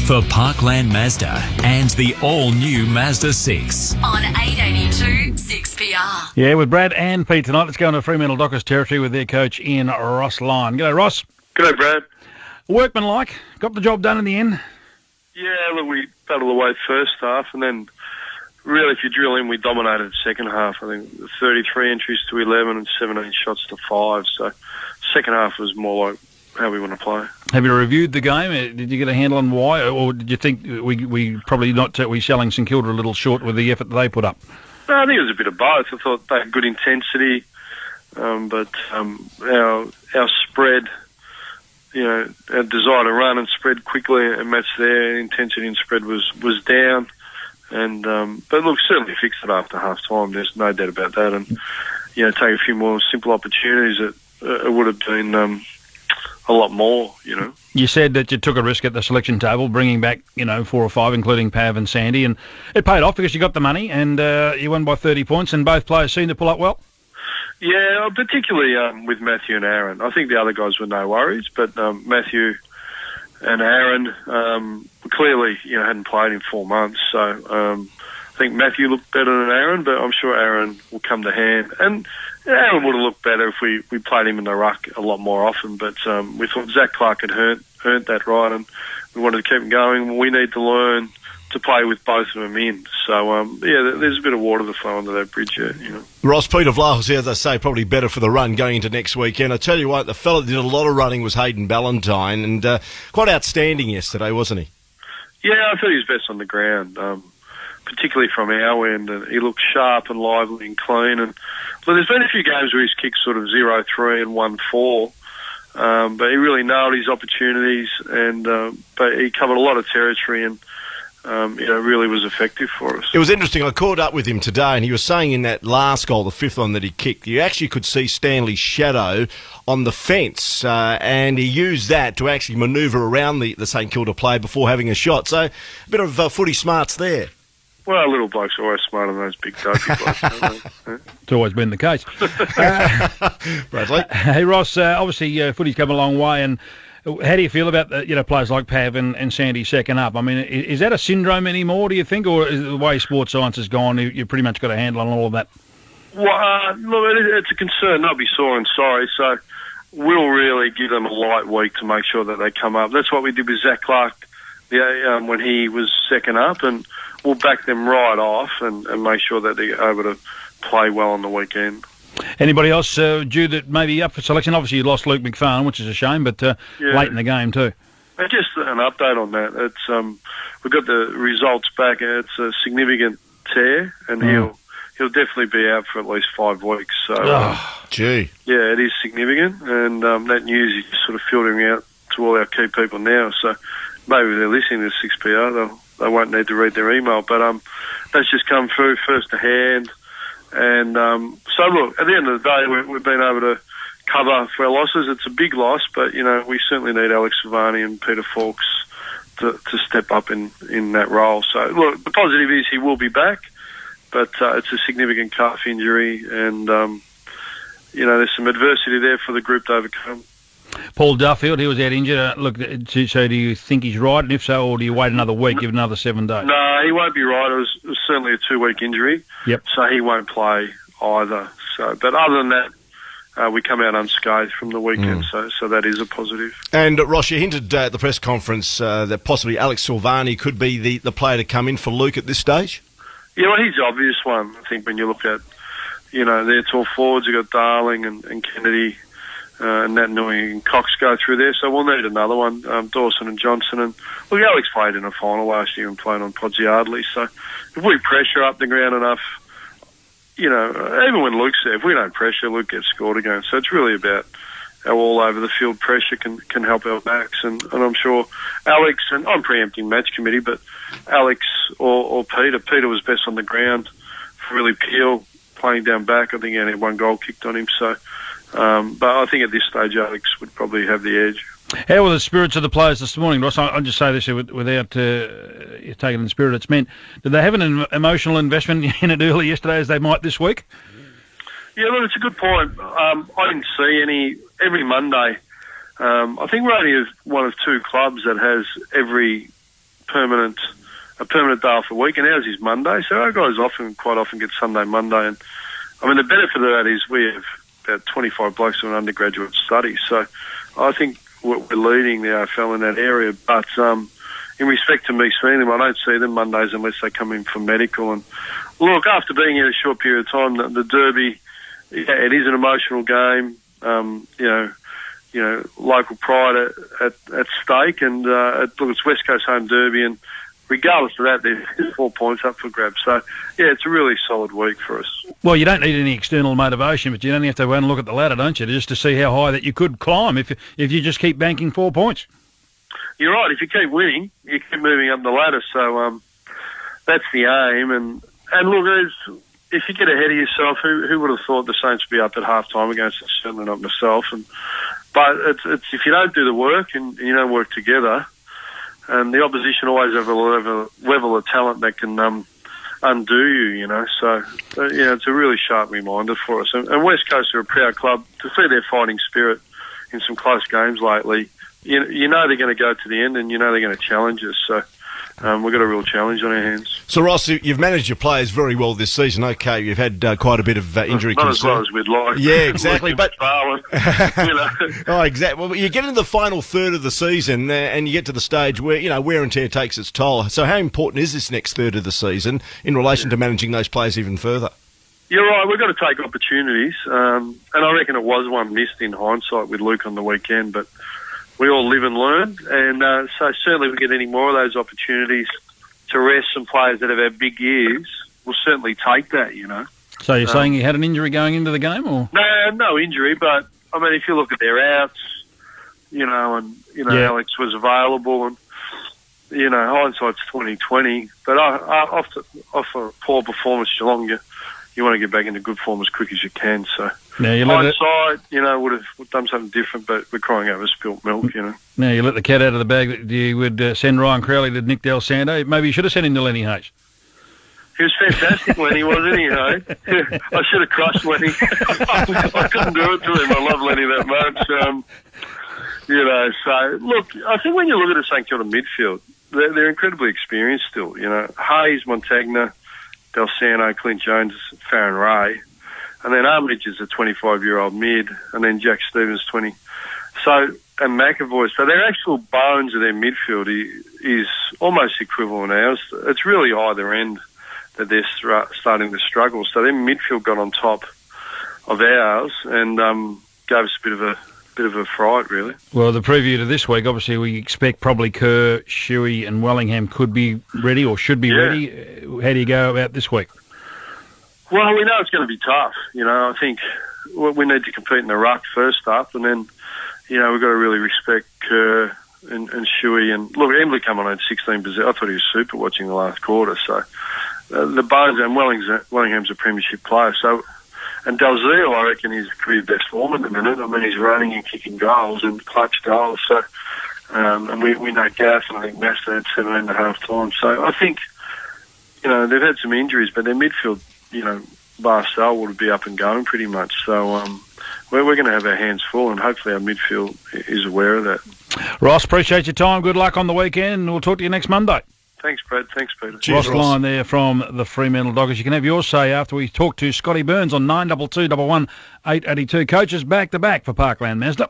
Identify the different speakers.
Speaker 1: for Parkland Mazda and the all-new Mazda 6.
Speaker 2: On 882 6PR.
Speaker 3: Yeah, with Brad and Pete tonight, let's go into Fremantle Dockers territory with their coach in Ross Lyon. G'day, Ross.
Speaker 4: G'day, Brad.
Speaker 3: Workmanlike, got the job done in the end?
Speaker 4: Yeah, look, we battled away first half, and then really, if you drill in, we dominated second half. I think 33 entries to 11 and 17 shots to 5. So second half was more like how we want to play.
Speaker 3: Have you reviewed the game? Did you get a handle on why, or did you think we probably not we selling St Kilda a little short with the effort that they put up?
Speaker 4: No, I think it was a bit of both. I thought they had good intensity, but our spread, our desire to run and spread quickly and match their intensity and spread was down. And but look, certainly fixed it after half time. There's no doubt about that. And take a few more simple opportunities. It would have been a lot more.
Speaker 3: You said that you took a risk at the selection table, bringing back 4 or 5, including Pav and Sandy, and it paid off because you got the money and you won by 30 points. And both players seemed to pull up well.
Speaker 4: Yeah, particularly with Matthew and Aaron. I think the other guys were no worries, but Matthew and Aaron clearly, hadn't played in 4 months. So I think Matthew looked better than Aaron, but I'm sure Aaron will come to hand. And Aaron would have looked better if we played him in the ruck a lot more often. But we thought Zach Clark had earned that right, and we wanted to keep him going. We need to learn to play with both of them in. So, there's a bit of water to flow under that bridge yet,
Speaker 5: Ross, Peter Vlahos, as I say, probably better for the run going into next weekend. I tell you what, the fella that did a lot of running was Hayden Ballantyne, and quite outstanding yesterday, wasn't he?
Speaker 4: Yeah, I thought he was best on the ground, particularly from our end. And he looked sharp and lively and clean. And there's been a few games where he's kicked sort of 0-3 and 1-4. But he really nailed his opportunities, and but he covered a lot of territory and really was effective for us.
Speaker 5: It was interesting. I caught up with him today, and he was saying in that last goal, the fifth one that he kicked, you actually could see Stanley's shadow on the fence, and he used that to actually manoeuvre around the St Kilda play before having a shot. So a bit of footy smarts there.
Speaker 4: Well, little blokes are always smarter than those big dopey blokes, aren't they?
Speaker 3: It's always been the case.
Speaker 5: Bradley?
Speaker 3: Hey, Ross, obviously footy's come a long way, and how do you feel about players like Pav and Sandy second up? I mean, is that a syndrome anymore, do you think, or is the way sports science has gone, you've pretty much got a handle on all of that?
Speaker 4: Well, look, it's a concern, not be sore and sorry, so we'll really give them a light week to make sure that they come up. That's what we did with Zach Clark when he was second up, and we'll back them right off and make sure that they're able to play well on the weekend. Anybody else due that may be up for selection? Obviously, you lost Luke McFarlane, which is a shame, but late in the game too. Just an update on that. It's we've got the results back. It's a significant tear, and he'll definitely be out for at least 5 weeks. So,
Speaker 5: gee,
Speaker 4: yeah, it is significant, and that news is sort of filtering out to all our key people now. So maybe they're listening to 6PR. They won't need to read their email, but that's just come through first to hand. And so, look, at the end of the day, we've been able to cover for our losses. It's a big loss, but, we certainly need Alex Savani and Peter Fawkes to step up in that role. So, look, the positive is he will be back, but it's a significant calf injury, and, there's some adversity there for the group to overcome. Paul Duffield, he was out injured. So do you think he's right? And if so, or do you wait another week, give it another 7 days? No, he won't be right. It was certainly a 2-week injury. Yep. So he won't play either. So, but other than that, we come out unscathed from the weekend, so that is a positive. And
Speaker 5: Ross, you hinted at the press conference that possibly Alex Silvani could be the player to come in for Luke at this stage?
Speaker 4: Yeah, well, he's the obvious one. I think when you look at, their tall forwards, you've got Darling and Kennedy, and Nat Nui and Cox go through there, so we'll need another one, Dawson and Johnson. And look, Alex played in a final last year and played on Podsy Yardley, so if we pressure up the ground enough, even when Luke's there, if we don't pressure, Luke gets scored again. So it's really about how all over the field pressure can help our backs, and I'm sure Alex, and I'm preempting match committee, but Alex or Peter was best on the ground for really Peel playing down back. I think he only had 1 goal kicked on him, so but I think at this stage Alex would probably have the edge. How were the spirits of the players this morning, Ross? I'll just say this without taking the spirit it's meant. Did they have an emotional investment in it early yesterday as they might this week? Yeah, look, it's a good point. I didn't see any. Every Monday, I think we're only one of 2 clubs that has every permanent day off a week, and ours is Monday. So our guys quite often get Sunday, Monday, and I mean the benefit of that is we have about 25 blokes doing undergraduate studies. So I think we're leading the AFL in that area. But in respect to me seeing them, I don't see them Mondays unless they come in for medical. And look, after being here a short period of time, the Derby, it is an emotional game. Local pride at stake, and look, it's West Coast home derby, and regardless of that, there's 4 points up for grabs. So, yeah, it's a really solid week for us.
Speaker 3: Well, you don't need any external motivation, but you only have to go and look at the ladder, don't you, just to see how high that you could climb if you just keep banking 4 points.
Speaker 4: You're right. If you keep winning, you keep moving up the ladder. So that's the aim. And look, if you get ahead of yourself, who would have thought the Saints would be up at half-time against it? Certainly not myself. But it's if you don't do the work and you don't work together, and the opposition always have a level of talent that can undo you, So, it's a really sharp reminder for us. And West Coast are a proud club. To see their fighting spirit in some close games lately, you know they're going to go to the end, and you know they're going to challenge us. So we've got a real challenge on our hands.
Speaker 5: So, Ross, you've managed your players very well this season. Okay, you've had quite a bit of injury
Speaker 4: not
Speaker 5: concern.
Speaker 4: Not as well as we'd like.
Speaker 5: Yeah, exactly. But
Speaker 4: Oh,
Speaker 5: exactly. Well, you get into the final third of the season, and you get to the stage where wear and tear takes its toll. So, how important is this next third of the season in relation to managing those players even further?
Speaker 4: You're right. We've got to take opportunities, and I reckon it was one missed in hindsight with Luke on the weekend, but we all live and learn, and so certainly if we get any more of those opportunities to rest some players that have had big years, we'll certainly take that,
Speaker 3: So you're saying he had an injury going into the game, or?
Speaker 4: No injury, but, I mean, if you look at their outs, Alex was available, and, hindsight's 20/20, but off a poor performance, Geelong, you want to get back into good form as quick as you can, so...
Speaker 3: Now
Speaker 4: hindsight, would have done something different, but we're crying over spilt milk,
Speaker 3: Now you let the cat out of the bag that you would send Ryan Crowley to Nick Del Santo. Maybe you should have sent him to Lenny Hayes.
Speaker 4: He was fantastic, Lenny, wasn't he? I should have crushed Lenny. I couldn't do it to him. I love Lenny that much. So, look, I think when you look at the St Kilda midfield, they're incredibly experienced still. Hayes, Montagna, Del Santo, Clint Jones, Farron Ray. And then Armitage is a 25-year-old mid, and then Jack Stevens, 20. So, and McAvoy. So their actual bones of their midfield is almost equivalent to ours. It's really either end that they're starting to struggle. So their midfield got on top of ours and gave us a bit of a fright, really.
Speaker 3: Well, the preview to this week, obviously we expect probably Kerr, Shuey and Wellingham could be ready or should be ready. How do you go about this week?
Speaker 4: Well, we know it's going to be tough. I think we need to compete in the ruck first up, and then, we've got to really respect Kerr and Shuey. And look, Embley come on at 16%. I thought he was super watching the last quarter. So the bones, and Wellingham's a premiership player. So, and Dalziel, I reckon, is career best form at the minute. I mean, he's running and kicking goals and clutch goals. So, and we know Gaff, and I think Master had 17 at half time. So I think, they've had some injuries, but their midfield, Barcel would be up and going pretty much. So we're going to have our hands full, and hopefully our midfield is aware of that.
Speaker 3: Ross, appreciate your time. Good luck on the weekend. We'll talk to you next Monday.
Speaker 4: Thanks, Brad. Thanks, Peter.
Speaker 3: Cheers, Ross Lyon there from the Fremantle Dockers. You can have your say after we talk to Scotty Burns on 922 11882. Coaches back to back for Parkland Mazda.